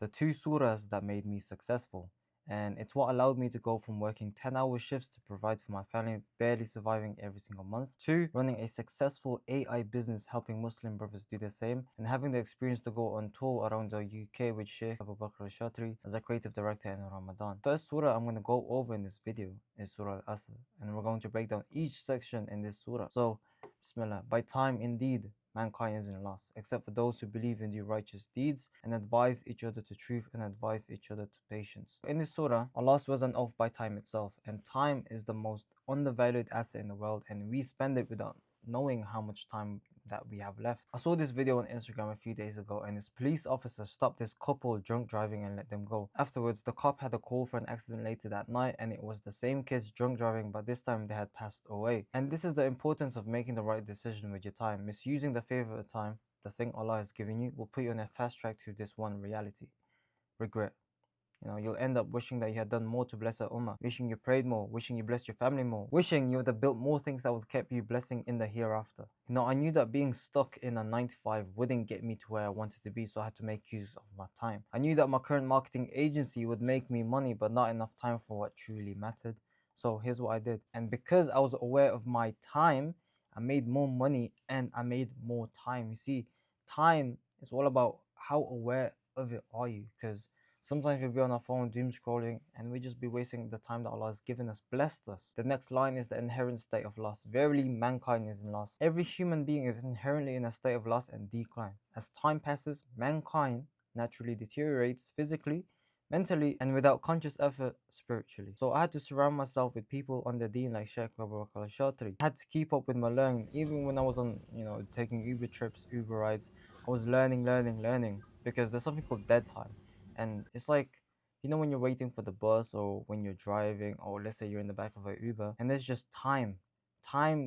the two surahs that made me successful. And it's what allowed me to go from working 10-hour shifts to provide for my family, barely surviving every single month, to running a successful AI business helping Muslim brothers do the same, and having the experience to go on tour around the UK with Sheikh Abu Bakr al-Shatri as a creative director in Ramadan. First surah I'm going to go over in this video is Surah Al-Asr, and we're going to break down each section in this surah. So, Bismillah. By time, indeed, mankind isn't lost, except for those who believe in the righteous deeds and advise each other to truth and advise each other to patience. In this surah, Allah swears an oath by time itself, and time is the most undervalued asset in the world, and we spend it without knowing how much time that we have left. I saw this video on Instagram a few days ago, and this police officer stopped this couple drunk driving and let them go. Afterwards, the cop had a call for an accident later that night, and it was the same kids drunk driving, but this time they had passed away. And this is the importance of making the right decision with your time. Misusing the favor of time, the thing Allah has given you, will put you on a fast track to this one reality: regret. You'll end up wishing that you had done more to bless our ummah, wishing you prayed more, wishing you blessed your family more, wishing you would have built more things that would have kept you blessing in the hereafter. I knew that being stuck in a 9 to 5 wouldn't get me to where I wanted to be, so I had to make use of my time. I knew that my current marketing agency would make me money, but not enough time for what truly mattered. So here's what I did. And because I was aware of my time, I made more money and I made more time. You see, time is all about how aware of it are you, because sometimes we'll be on our phone doom scrolling and we just be wasting the time that Allah has given us, blessed us. The next line is the inherent state of loss. Verily, mankind is in loss. Every human being is inherently in a state of loss and decline. As time passes, mankind naturally deteriorates physically, mentally, and without conscious effort, spiritually. So I had to surround myself with people on the deen like Sheikh Abu Bakr al-Shatri. I had to keep up with my learning. Even when I was on, taking Uber trips, Uber rides, I was learning, because there's something called dead time. And it's like, when you're waiting for the bus or when you're driving, or let's say you're in the back of an Uber, and there's just time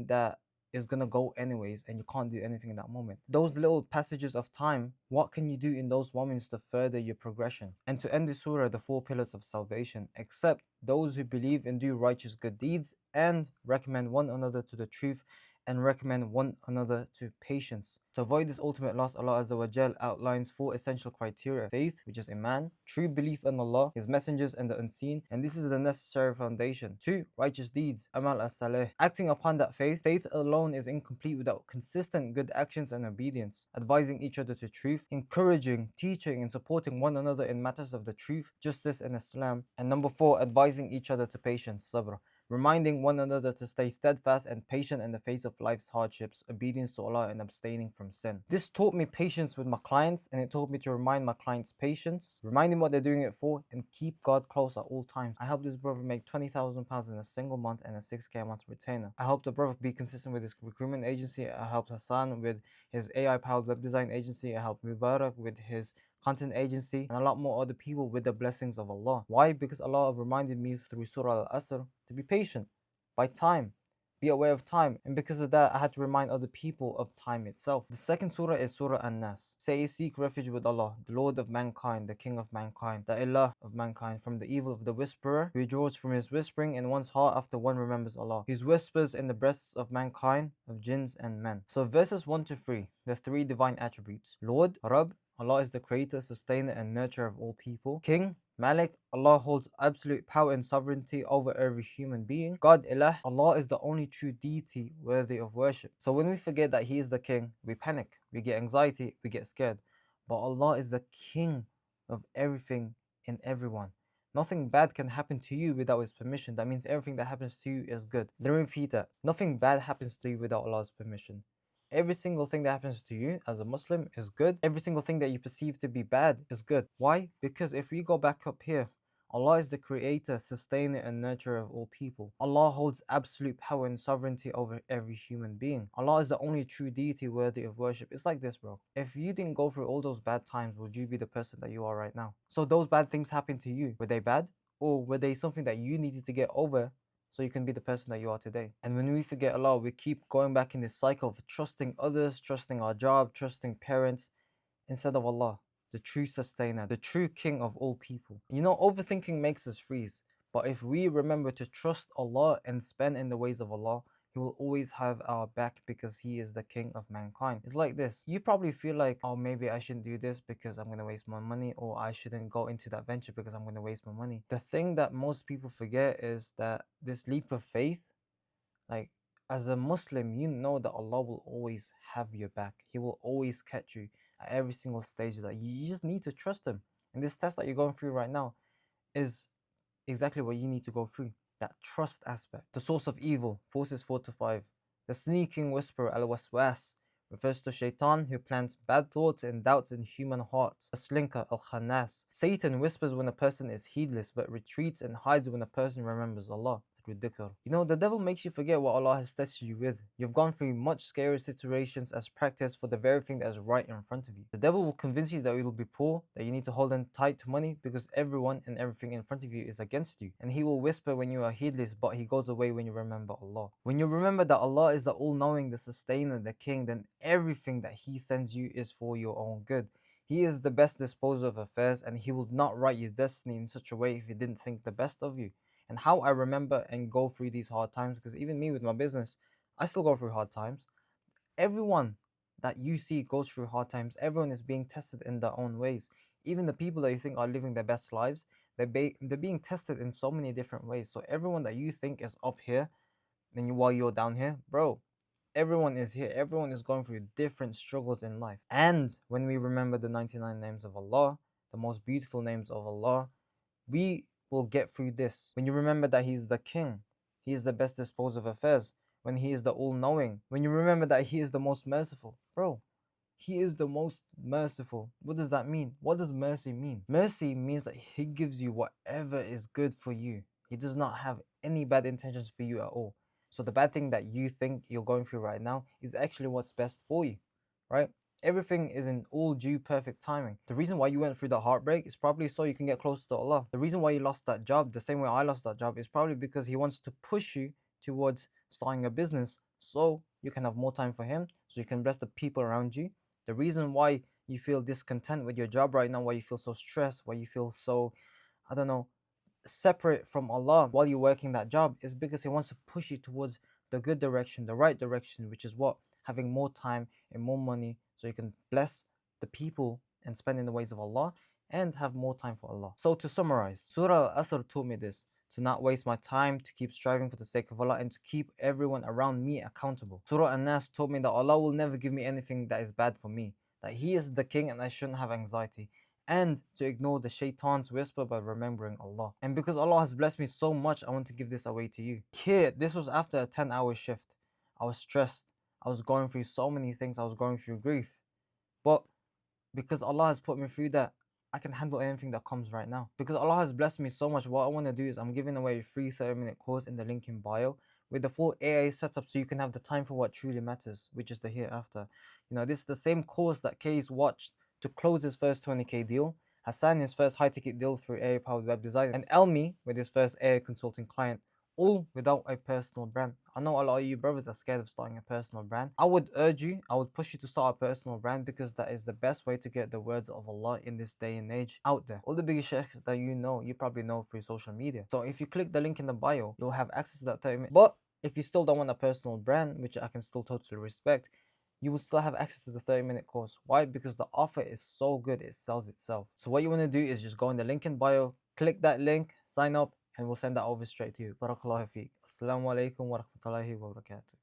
that is gonna go anyways, and you can't do anything in that moment. Those little passages of time, what can you do in those moments to further your progression? And to end the surah, the 4 pillars of salvation: accept those who believe and do righteous good deeds, and recommend one another to the truth, and recommend one another to patience. To avoid this ultimate loss, Allah Azza wa Jal outlines 4 essential criteria: faith, which is iman; true belief in Allah, His messengers, and the unseen, and this is the necessary foundation. 2. Righteous deeds, amal as-salih, acting upon that faith. Faith alone is incomplete without consistent good actions and obedience. Advising each other to truth, encouraging, teaching, and supporting one another in matters of the truth, justice, and Islam. And number 4, advising each other to patience, sabr, reminding one another to stay steadfast and patient in the face of life's hardships, obedience to Allah, and abstaining from sin. This taught me patience with my clients, and it taught me to remind my clients patience, remind them what they're doing it for, and keep God close at all times. I helped this brother make £20,000 in a single month and a 6K a month retainer. I helped the brother be consistent with his recruitment agency. I helped Hassan with his AI-powered web design agency. I helped Mubarak with his content agency, and a lot more other people with the blessings of Allah. Why? Because Allah reminded me through Surah Al-Asr to be patient by time, be aware of time, and because of that I had to remind other people of time itself. The second surah is Surah An-Nas. Say, seek refuge with Allah, the Lord of mankind, the King of mankind, the Ilah of mankind, from the evil of the whisperer, who draws from his whispering in one's heart after one remembers Allah, whose whispers in the breasts of mankind, of jinns and men. So verses 1 to 3, the 3 divine attributes: Lord, Rabb, Allah is the creator, sustainer, and nurturer of all people. King, Malik, Allah holds absolute power and sovereignty over every human being. God, Ilah, Allah is the only true deity worthy of worship. So when we forget that He is the King, we panic, we get anxiety, we get scared. But Allah is the King of everything and everyone. Nothing bad can happen to you without His permission. That means everything that happens to you is good. Let me repeat that. Nothing bad happens to you without Allah's permission. Every single thing that happens to you as a Muslim is good. Every single thing that you perceive to be bad is good. Why? Because if we go back up here, Allah is the creator, sustainer, and nurturer of all people. Allah holds absolute power and sovereignty over every human being. Allah is the only true deity worthy of worship. It's like this, bro. If you didn't go through all those bad times, would you be the person that you are right now? So those bad things happened to you. Were they bad? Or were they something that you needed to get over so you can be the person that you are today? And when we forget Allah, we keep going back in this cycle of trusting others, trusting our job, trusting parents, instead of Allah, the true sustainer, the true King of all people. Overthinking makes us freeze. But if we remember to trust Allah and spend in the ways of Allah, He will always have our back because he is the king of mankind. It's like this. You probably feel like, oh, maybe I shouldn't do this because I'm going to waste my money, or I shouldn't go into that venture because I'm going to waste my money. The thing that most people forget is that this leap of faith, like, as a Muslim, you know that Allah will always have your back. He will always catch you at every single stage. That you just need to trust Him. And this test that you're going through right now is exactly what you need to go through. That trust aspect. The source of evil, verses 4 to 5. The sneaking whisperer, al waswas, refers to Shaitan, who plants bad thoughts and doubts in human hearts. The slinker, al khanas. Satan whispers when a person is heedless, but retreats and hides when a person remembers Allah through dhikr. You know, the devil makes you forget what Allah has tested you with. You've gone through much scarier situations as practice for the very thing that is right in front of you. The devil will convince you that you will be poor, that you need to hold on tight to money because everyone and everything in front of you is against you. And he will whisper when you are heedless, but he goes away when you remember Allah. When you remember that Allah is the all-knowing, the sustainer, the king, then everything that he sends you is for your own good. He is the best disposer of affairs, and he will not write your destiny in such a way if he didn't think the best of you. And how I remember and go through these hard times, because even me with my business, I still go through hard times. Everyone that you see goes through hard times. Everyone is being tested in their own ways. Even the people that you think are living their best lives, they're being tested in so many different ways. So everyone that you think is up here, then while you're down here, bro, everyone is here. Everyone is going through different struggles in life. And when we remember the 99 names of Allah, the most beautiful names of Allah, we will get through this. When you remember that He is the King, He is the best disposer of affairs, when He is the all knowing, when you remember that He is the most merciful, bro, He is the most merciful. What does that mean? What does mercy mean? Mercy means that He gives you whatever is good for you. He does not have any bad intentions for you at all. So the bad thing that you think you're going through right now is actually what's best for you, right? Everything is in all due perfect timing. The reason why you went through that heartbreak is probably so you can get closer to Allah. The reason why you lost that job, the same way I lost that job, is probably because He wants to push you towards starting a business so you can have more time for Him, so you can bless the people around you. The reason why you feel discontent with your job right now, why you feel so stressed, why you feel so, I don't know, separate from Allah while you're working that job, is because He wants to push you towards the good direction, the right direction, which is what? Having more time and more money so you can bless the people and spend in the ways of Allah and have more time for Allah. So to summarize, Surah Al-Asr taught me this: to not waste my time, to keep striving for the sake of Allah, and to keep everyone around me accountable. Surah An-Nas taught me that Allah will never give me anything that is bad for me, that He is the King and I shouldn't have anxiety, and to ignore the shaitan's whisper by remembering Allah. And because Allah has blessed me so much, I want to give this away to you. Here, this was after a 10-hour shift. I was stressed. I was going through so many things. I was going through grief. But because Allah has put me through that, I can handle anything that comes right now. Because Allah has blessed me so much, what I want to do is I'm giving away a free 30-minute course in the link in bio with the full AI setup so you can have the time for what truly matters, which is the hereafter. You know, this is the same course that Case watched to close his first 20K deal, Hassan his first high ticket deal through AI powered web design, and Elmi with his first AI consulting client, all without a personal brand. I know a lot of you brothers are scared of starting a personal brand. I would urge you, I would push you to start a personal brand because that is the best way to get the words of Allah in this day and age out there. All the biggest sheikhs that you probably know through social media. So if you click the link in the bio, you'll have access to that 30 minutes. But if you still don't want a personal brand, which I can still totally respect, you will still have access to the 30-minute course. Why? Because the offer is so good, it sells itself. So what you want to do is just go in the link in bio, click that link, sign up, and we'll send that over straight to you. Barakallahu feek. Assalamu alaikum wa rahmatullahi wa barakatuh.